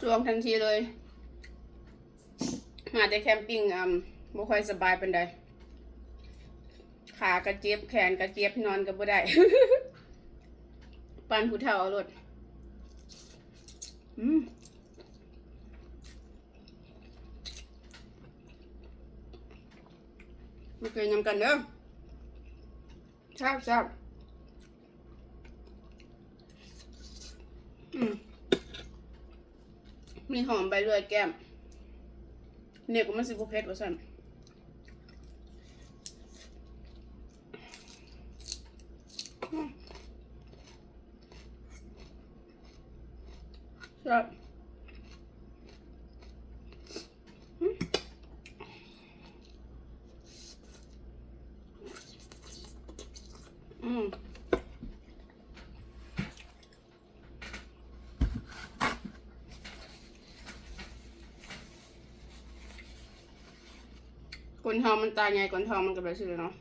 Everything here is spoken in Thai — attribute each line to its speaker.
Speaker 1: ลวงทันทีเลยมาแต่แคมปิ้งบ่ค่อยสบายปานใดขากระเจ็บแขนกระเจ็บนอนก็บ่ได้ ปานผู้เฒ่าเอารถมาเคยนำกันเด้อชอบมีหอมใบเลื่อยแก้มเนี่ยก็มันสิบ่เผ็ดว่าซั่นชอบคนทองมันตายไงคนทองมันก็แบบนี้เนาะ